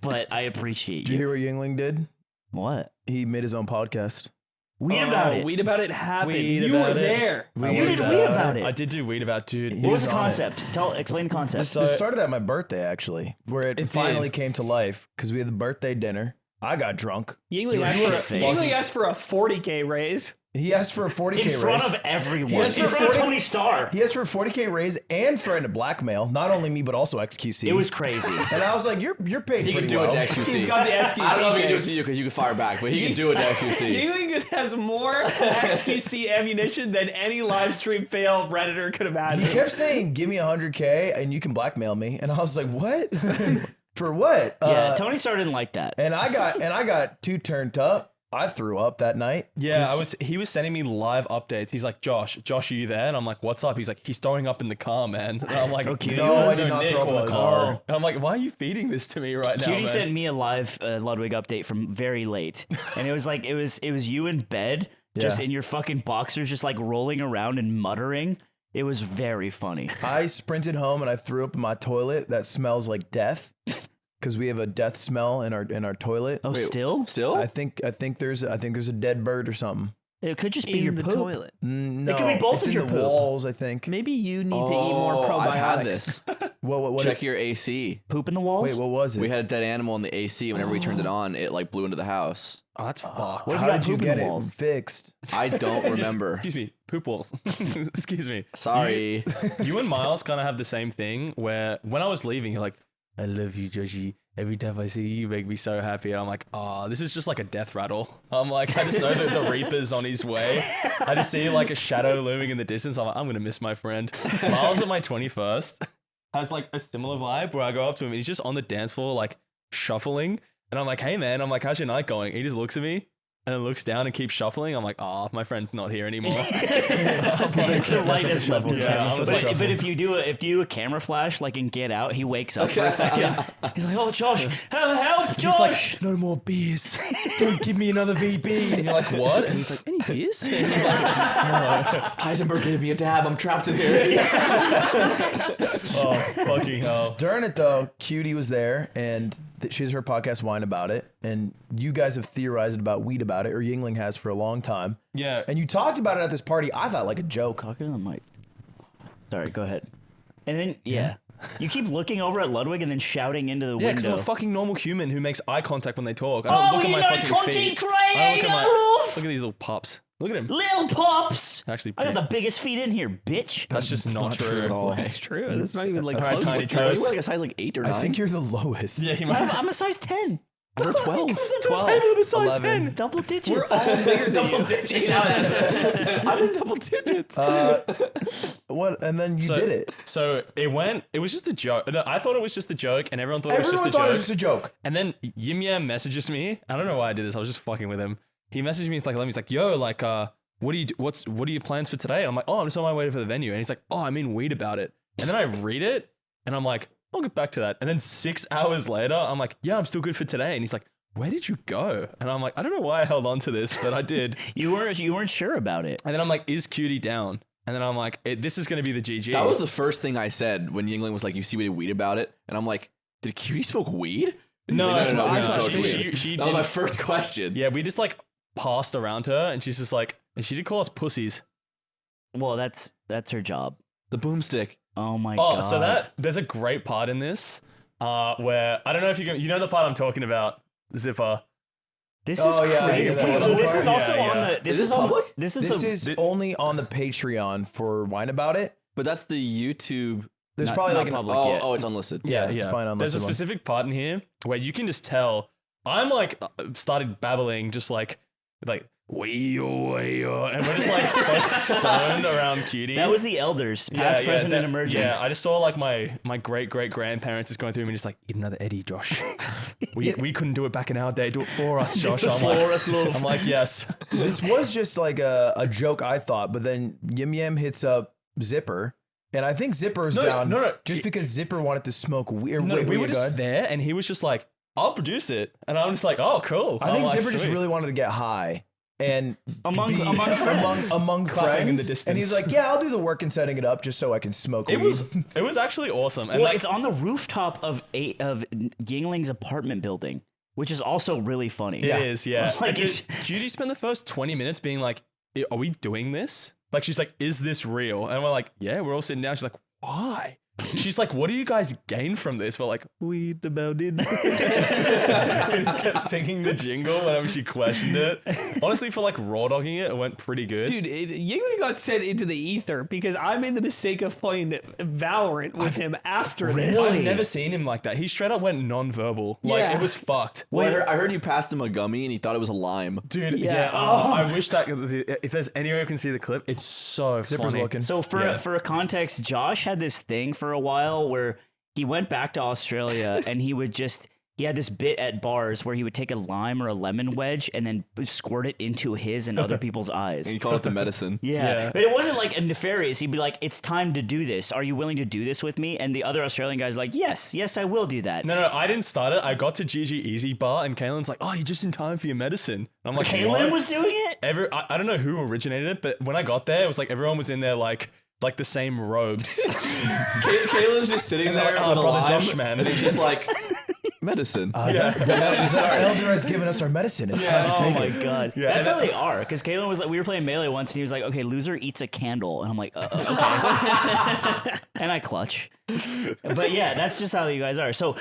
but I appreciate Did you hear what Yingling did? What? He made his own podcast. Weed About It. Weed About It happened. Weed You About were It. there. You did Weed About It. I did do Weed About, dude. What was the on it. concept? Explain the concept. This started at my birthday, actually, where it finally came to life because we had the birthday dinner. I got drunk. Yingling asked for a 40K raise. He asked for a 40K raise. In front of everyone. He asked In for front of 40 Tony Starr. He asked for a 40K raise and threatened to blackmail not only me but also XQC. It was crazy. And I was like, "You're paid He pretty can do well." it to XQC. He's got the XQC. I don't know if he can do it tapes. to you because you can fire back, but he can do it to XQC. Yingling has more XQC ammunition than any live stream fail Redditor could have had. He kept saying, "Give me 100K and you can blackmail me," and I was like, "What? For what?" Yeah, Tony Starr didn't like that. And I got too turned up. I threw up that night. Yeah, he was sending me live updates. He's like, Josh, are you there? And I'm like, what's up? He's like, he's throwing up in the car, man. And I'm like, Okay. No, I was. did not Nick throw up in the was. car. And I'm like, why are you feeding this to me right now, Cutie man? sent me a live Ludwig update from very late, and it was like it was you in bed, just Yeah. in your fucking boxers, just like rolling around and muttering. It was very funny. I sprinted home and I threw up in my toilet that smells like death. Because we have a death smell in our toilet. Oh, still? Still? I think there's a dead bird or something. It could just be in your the poop. toilet. No, could be both it's of in your the poop. walls. I think. Maybe you need to eat more probiotics. I've had this. What? Check your AC. Poop in the walls. Wait, what was it? We had a dead animal in the AC. Whenever we turned it on, it like blew into the house. Oh, that's fucked. What if How you got did you poop in get the it walls? fixed? I don't remember. Excuse me, poop walls. Excuse me. Sorry. You and Miles kind of have the same thing where when I was leaving, you're like, I love you, Joshi. Every time I see you, you make me so happy. And I'm like, oh, this is just like a death rattle. I'm like, I just know that the Reaper's on his way. I just see like a shadow looming in the distance. I'm like, I'm going to miss my friend. Miles at my 21st has like a similar vibe where I go up to him and he's just on the dance floor, like shuffling. And I'm like, hey man, I'm like, how's your night going? He just looks at me and then looks down and keeps shuffling. I'm like, oh, my friend's not here anymore. The light has left his Yeah, head. I was But, like- but if you do a camera flash like in Get Out, he wakes up for a second. He's like, "Oh, Josh, help, Josh!" He's like, no more beers. Don't give me another VB. And you're like, what? And he's like, any beers? And he's like, Heisenberg gave me a dab. I'm trapped in here. oh, fucking hell. During it though, Cutie was there and she has her podcast Wine About It, and you guys have theorized about Weed About It, or Yingling has for a long time. Yeah. And you talked about it at this party. I thought like a joke. Talking to the mic. Sorry, go ahead. And then you keep looking over at Ludwig and then shouting into the Yeah, because I'm window. a fucking normal human who makes eye contact when they talk. I don't look at you're my not a fucking content feet. I don't creator. look at these little pups. Look at him. Little pops. Actually, I got the biggest feet in here, bitch. that's just not true at all. That's true. That's not even like All right, close. tiny You toes. were like a size like 8 or 9. I think you're the lowest. Yeah, he might. I'm a size 10. We're 12. 12 with a size 11. 10. Double digits. We're all bigger than you. I'm in double digits. What? And then you did it. So it was just a joke. No, I thought it was just a joke, and everyone thought it was Everyone just a thought joke. it was just a joke. And then Yim Yam messages me. I don't know why I did this. I was just fucking with him. He messaged me. He's like, yo, like, what are your plans for today? And I'm like, oh, I'm just on my way to the venue. And he's like, oh, I'm in Weed About It. And then I read it, and I'm like, I'll get back to that. And then 6 hours later, I'm like, yeah, I'm still good for today. And he's like, where did you go? And I'm like, I don't know why I held on to this, but I did. You weren't sure about it. And then I'm like, is Cutie down? And then I'm like, this is going to be the GG. That was the first thing I said when Yingling was like, you see what Weed About It? And I'm like, did Cutie smoke weed? And he's No, like, that's what we I don't thought. smoke She weed. That was my didn't- first question. Yeah, we just like passed around her, and she's just like, and she did call us pussies. Well, that's her job. The boomstick. Oh my god. Oh, so there's a great part in this where I don't know if you know the part I'm talking about, Zipper. This Oh, is yeah, I crazy. get that. So this is Yeah, also yeah. on the. This Is this on- public? This This is is only on the Patreon for Wine About It. But that's the YouTube. There's Not- probably not like an public. Oh, yet. oh, it's unlisted. Yeah, it's probably an There's a unlisted one. specific part in here where you can just tell I'm like started babbling just like way-o, and we're just like stoned around Cutie. that was the elders, past, present, and emerging. Yeah, I just saw like my great-great-grandparents just going through me and just like, eat another Eddie, Josh. We couldn't do it back in our day. Do it for us, Josh. I'm like, yes. This was just like a joke, I thought, but then Yim Yam hits up Zipper, and I think Zipper's down just because Zipper wanted to smoke weed. No, we were just there, and he was just like, I'll produce it. And I'm just like, oh, cool. I think I'm like, Zipper just sweet. really wanted to get high. and Among be friends. among Clapping in the friends. And he's distance. like, yeah, I'll do the work in setting it up just so I can smoke It weed. was actually awesome. And Well, like, it's on the rooftop of Yingling's apartment building, which is also really funny. it is, yeah. Like, And it's- Judy spent the first 20 minutes being like, are we doing this? Like, she's like, is this real? And we're like, yeah, we're all sitting down. She's like, why? She's like, what do you guys gain from this? We're like, weed about it. We just kept singing the jingle whenever she questioned it. Honestly, for like raw dogging it, it went pretty good. Dude, Yingling got sent into the ether because I made the mistake of playing Valorant with him after this. I've never seen him like that. He straight up went non-verbal. Like, Yeah. it was fucked. Well, I heard you passed him a gummy and he thought it was a lime. Dude, Yeah. yeah. I wish that if there's any way I can see the clip, it's so Zipper's funny. looking. So for a context, Josh had this thing for a while where he went back to Australia and he had this bit at bars where he would take a lime or a lemon wedge and then squirt it into his and other people's eyes. And he called it the medicine. Yeah. But it wasn't like a nefarious. He'd be like, it's time to do this. Are you willing to do this with me? And the other Australian guy's like, yes, I will do that. No, I didn't start it. I got to GG Easy Bar and Kaylin's like, oh, you're just in time for your medicine. And I'm like, Kaylin what? was doing it? I don't know who originated it, but when I got there, it was like everyone was in there like the same robes. Kaylin's just sitting there like, oh, with a brother lime, Josh, man. and he's just like, medicine. The elder has given us our medicine. It's time to Oh take my it. god, Yeah, that's and how they are. Because Kaylin was like, we were playing Melee once, and he was like, "Okay, loser eats a candle," and I'm like, "Okay," and I clutch. But yeah, that's just how you guys are. So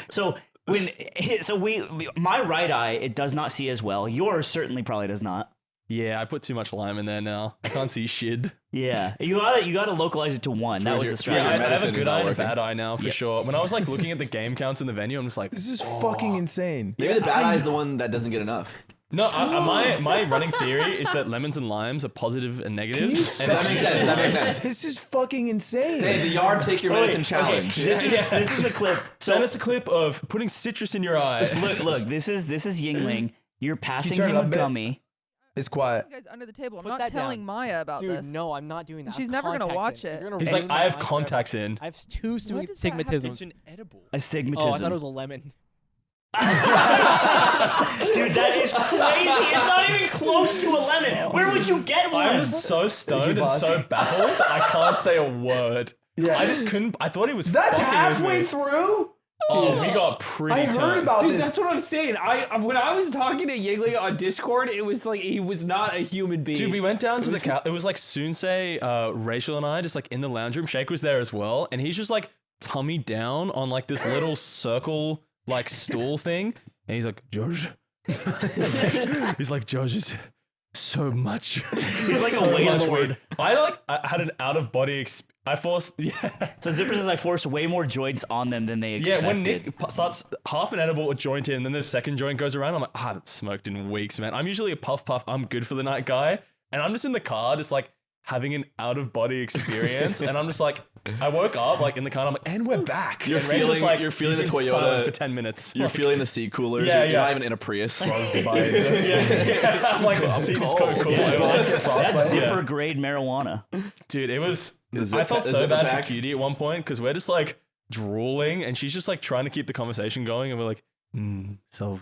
my right eye, it does not see as well. Yours certainly probably does not. Yeah, I put too much lime in there now. I can't see shit. Yeah, you gotta localize it to one. That was the your- Yeah, strategy. your I have medicine a is good not eye and a working. bad eye now for sure. When I was like looking at the game counts in the venue, I'm just like, This is fucking insane. Maybe the bad eye is the one that doesn't get enough. no. My running theory is that lemons and limes are positive and negatives. Can you and That makes sense. That makes sense. This is fucking insane. Hey, the yard take your medicine challenge. This is the clip. send us a clip of putting citrus in your eye. Look. This is Yingling. You're passing turn it him up a a bit? gummy. It's quiet. You guys under the table. I'm Put not that telling down. Maya about Dude, this. no, I'm not doing that. She's I have never gonna contacts watch in. it. You're gonna He's ruin like, I have my life contacts forever. in. I have two What does that have stigmatisms. to- It's edible. Astigmatism. Oh, I thought it was a lemon. Dude, that is crazy. It's not even close to a lemon. Where would you get one? I was so stoned and boss. so baffled, I can't say a word. Yeah. I just couldn't. I thought he was. That's fucking halfway with me. through? Oh, we got pretty. I heard turned. about Dude, this. that's what I'm saying. When I was talking to Yingling on Discord, it was like he was not a human being. Dude, we went down to the couch. It was like Sunsei, Rachel, and I just like in the lounge room. Shake was there as well, and he's just like tummy down on like this little circle like stool thing, and he's like, George. He's like, George is so much. He's like a weight lord. I had an out of body I forced, So Zipper says I forced way more joints on them than they expected. Yeah, when Nick starts half an edible, a joint in, and then the second joint goes around, I'm like, I haven't smoked in weeks, man. I'm usually a puff, I'm good for the night guy. And I'm just in the car, just like having an out of body experience. And I'm just like, I woke up like in the car, and I'm like, and we're back. You're And Rachel's feeling- you're feeling "You've the been Toyota- silent for 10 minutes. You're feeling the seat coolers. Yeah, You're yeah. not even in a Prius. yeah. I'm like, the seat is so cool. That's Yeah. Zipper grade marijuana. Dude, it was. zip- I felt the so zipper bad pack. for Cutie at one point because we're just like drooling, and she's just like trying to keep the conversation going, and we're like, so